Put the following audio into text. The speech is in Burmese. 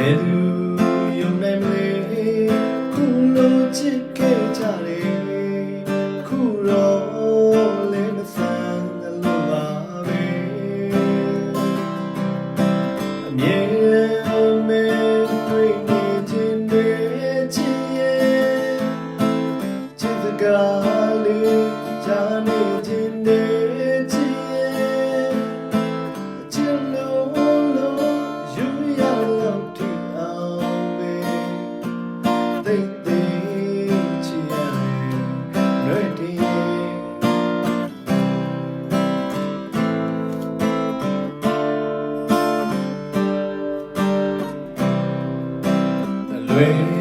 သူယုံနိုင်မလဲခုလိုချစ်ခဲ့ကြတယ်ခုတော့လည်းမဆန်းလို့ပါပဲအမြဲမဲတွေ့နေခြင်းနဲ့ချစ်ရဲ့ချစ်စကားလေးကြားနေခြင်းနဲ့ချစ်ရဲ့ချစ်လို့ယူရလို့ထီအောင်ပဲသိသိချစ်ရတယ် readyလွယ်